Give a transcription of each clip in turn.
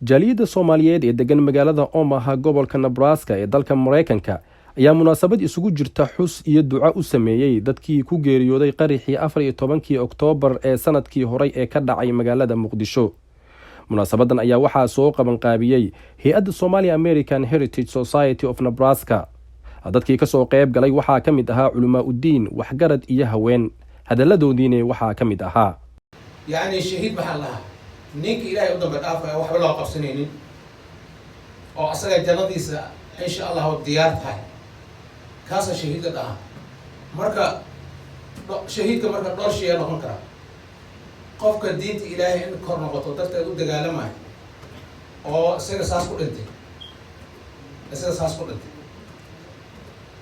jaaliyadda Soomaaliyeed ee degan magaalada Omaha gobolka Nebraska ee dalka Mareykanka ayaa munaasabad isugu jirta xus iyo duco u sameeyay dadkii ku geeriyooday qarixii 14 Oktoobar ee sanadkii hore ee ka dhacay magaalada Muqdisho. Munaasabadan ayaa waxaa soo qaban qaabiyay hay'adda Somali American Heritage Society of Nebraska. dadkii ka soo qayb galay waxaa ka mid ahaa culumaa udiin, waxgarad iyo haween. hadalladoodiina waxaa ka mid ahaa يعني شهيد محل لها نيك إلهي قدام بالآفة وحب الله قبسنين أو أصلا جناديس إن شاء الله والديار هاي كاسة شهيد ده مركا شهيد كمركا دور شيء أنا هنكره قف كدين إلهي إن كرنا قطوتك تقول دجالة معي أو سير ساس كلنتي سير ساس كلنتي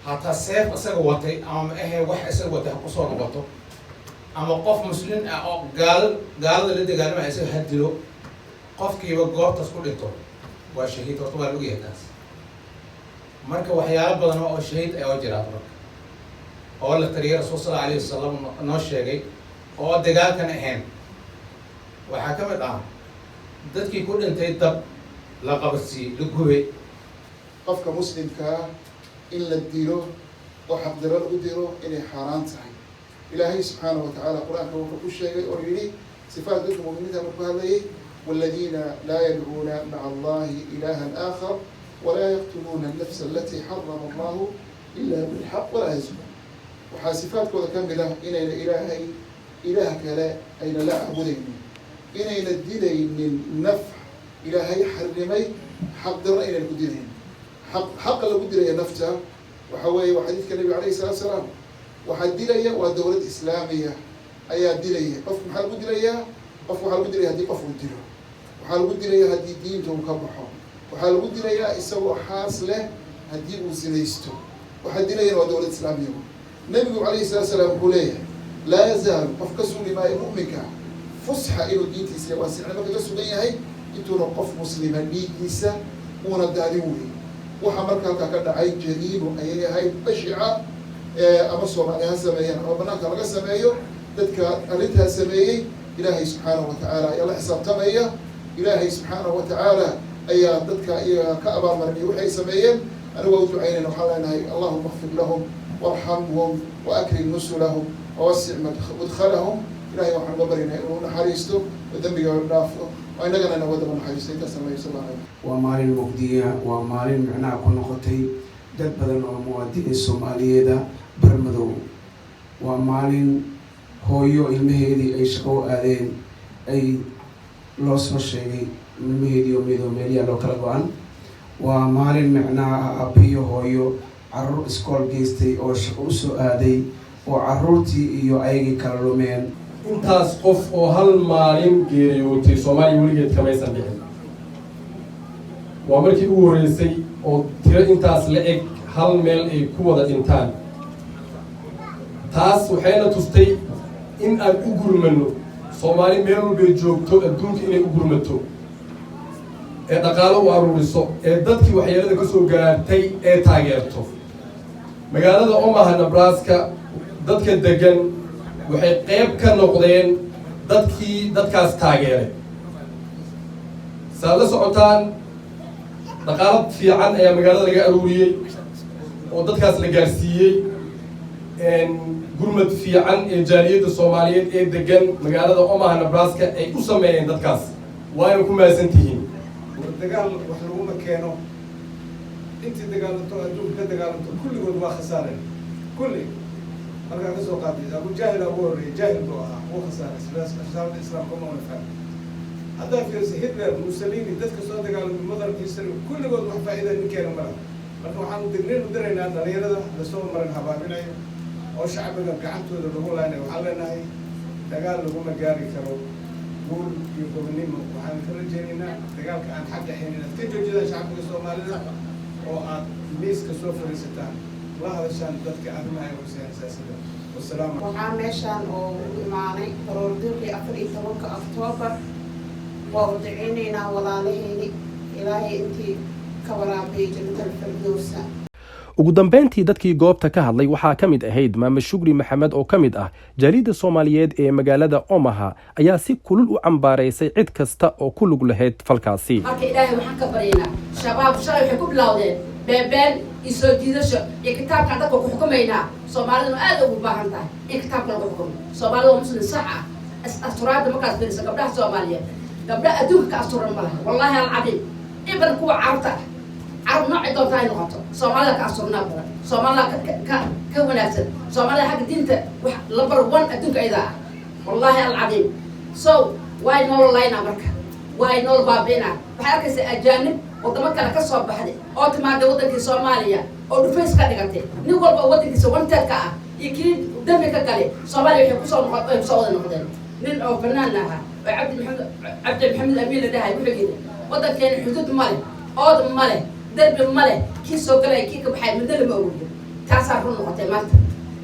حتى سيف أسر وقتي أم واحد أسر وقتي حقصور وقته أما قف مسلم قال اللي قال ما يصير هدلو قف كي يوقف تسكول إنتو والشهيد وطبعا لقيه الناس مركب وحياة بدنا أو الشهيد أو جرات مركب أول التريار رسول الله عليه السلام نوش شيء أو الدجال كان أهم وحكم الآن ضد كي يكون أنت يدب لقب السي لقوه قف كمسلم إلا الديرو وحقدر الديرو إلى حرام صحيح إلهي سبحانه وتعالى قرآن وكل شيء أريني صفات ذات المؤمنين مقبلة والذين لا يدعون مع الله إلها آخر ولا يقتلون النفس التي حرم الله إلا بالحق ولا يزنون وحاسفات كذا كاملة إن إلهي إلهك لا أين لا أعبدين إن الدين من النفع إلهي حرمي حق در إلى القدرين حق القدر نفسه وحوي وحديث النبي عليه الصلاة والسلام waxaa dilaya waa dawlad islaamiya ayaa dilaya qof maxaa lagu dilaya qof waxaa lagu dilaya hadii qof uu dilo waxaa lagu dilaya hadii diinta uu ka baxo waxaa lagu dilaya isagoo xaas leh hadii uu sinaysto waxaa dilaya waa dawlad islaamiya nabigu calayhi salaam wuxuu leeyahay laa yazaal qof ka sugi maayo mu'minka fusxa inuu diintiisa waasicna marka ka sugan yahay intuuna qof muslima dhiiggiisa uuna daadin weyn waxaa marka halkaa ka dhacay jariibo ayay ahayd bashica أما الصومالي هالسمايين أما بناك رجع سمايو ذاتك أريدها سمايي إلهي سبحانه وتعالى يلا حساب تمايا إلهي سبحانه وتعالى أي ذاتك أي كأبا مرمي وحي سمايين أنا وأوت عيننا وحالنا اللهم اغفر لهم وارحمهم وأكرم نسلهم ووسع مدخلهم إلهي وحنا قبرنا ونحريستو وذنبي ونافو وأنا قلنا نود من حريستو أنت سمايو صلى الله عليه وسلم ومال المقدية ومال معنا كنا قتي dad badan oo muwaadiniin Soomaaliyeed barmadow waa maalin hooyo ilmaheedii ay shaqo aadeen ay loo soo sheegay ilmaheedii oo meelya loo kala go'an waa maalin macnaa abiyo hooyo carruur iskool geystay oo shaqo u soo aaday oo carruurtii iyo ayagii kala lumeen intaas qof oo hal maalin geeriyootay Soomaaliya weligeed kama aysan dhicin waa markii ugu horeysay oo tiro intaas la eg hal meel ay ku wada dhintaan taas waxayna tustay in aan u gurmano Soomaali meel walba joogto adduunka inay u gurmato ee dhaqaale u aruuriso ee dadkii waxyeelada ka soo gaartay ee taageerto magaalada Omaha Nebraska dadka degan waxay qayb ka noqdeen dadkaas taageeray saala socotaan dhaqaale fiican ayaa magaalada laga aruuriyay oo dadkaas la gaarsiiyay gurmad fiican ee jaaliyadda Soomaaliyeed ee degan magaalada Omaha Nebraska ay u sameeyeen dadkaas waana ku maasantihiin dagaal wax lagu makeeno intii dagaalanto adduunka dagaalanto kulligood waa khasaareen kulli marka ka soo qaatay Abu Jahl Abu Hurayra jaahil buu ahaa oo khasaaray islaamka islaamka ma wanaagsan هذا في هتلر موسوليني دتك صار دجال مدر كيسر كل جود محفائدة نكير مرة لكن وحنا مدرنين مدرنا هذا ليرة لسوا مرة هبابنا أو شعبنا قعدت ولا أنا وحلنا هاي دجال لهم جاري كرو قول يقول نيم وحنا خرجنا دجال كان حد حين نتيجة جدا شعبنا الصومالي أو ميس كسوف ريستان الله هذا شان دتك أهم هاي وسيان ساسية والسلام وعامشان أو معنا قرردوكي أفريقيا توقع أكتوبر ووضعينينا ولا لهيني إلهي أنتي كورابي جنة الفردوس ugu dambeyntii dadkii goobta ka hadlay waxaa ka mid ahayd maame shukri maxamed oo ka mid ah jaaliyadda soomaaliyeed ee magaalada Omaha ayaa si kulul u cambaaraysay cid kasta oo ku lug lahayd falkaasi. marka ilaahay waxaan ka baryaynaa shabaab shalay waxay ku bilowdeen beebeen iyo soo jiidasho iyo kitaabkan dadka ku xukumaynaa soomaaliduna aad ugu baahan tahay in kitaabka lagu xukumo soomaalida waa muslim sax ah asturaadda markaas dirisa gabdhaha soomaaliyeed gabdha adduunka ka asturan ma laha wallaahi alcadiim iban kuwa carabta عرب نوع عندهم ثاني نقطة سوماليا كأسرنا برا سوماليا كوناسن سوماليا حق دينته لبر 1 أدوك إذا والله العظيم واي نور لاينا مركا واي نور بابينا بحركة أجانب وضمك لك الصوب بحدي أو تما دودك سوماليا أو دفيس كدقتي نقول بودك سوون تلقى يكيد دمك كلي سوماليا يحب صوت نقدر من أو فنانها عبد محمد أمين ده يقول ودك كان حدود مالي أو مالي درب ماله كي سوقله كي كبحي مدل موجود تاسع رون قطع مات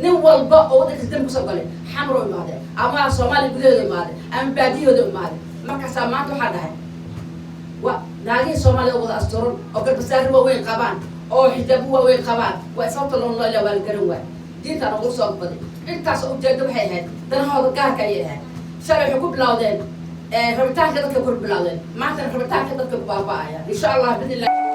نوال بق ودك درب سوقله حمر ماده أما سومالي بدل ماده أم بديه بدل ماده ما كسامات وحده وناقي سومالي وضع أسطورن أو كبسار هو وين قبان أو حجاب هو وين قبان وصوت الله لا والجروة دي ترى غصة بدي أنت سوق جد بحي هاد ده هذا كه كيه شرح حكومة بلادين ربطان كده كل بلادين ما ترى ربطان كده كبابا إن شاء الله بإذن الله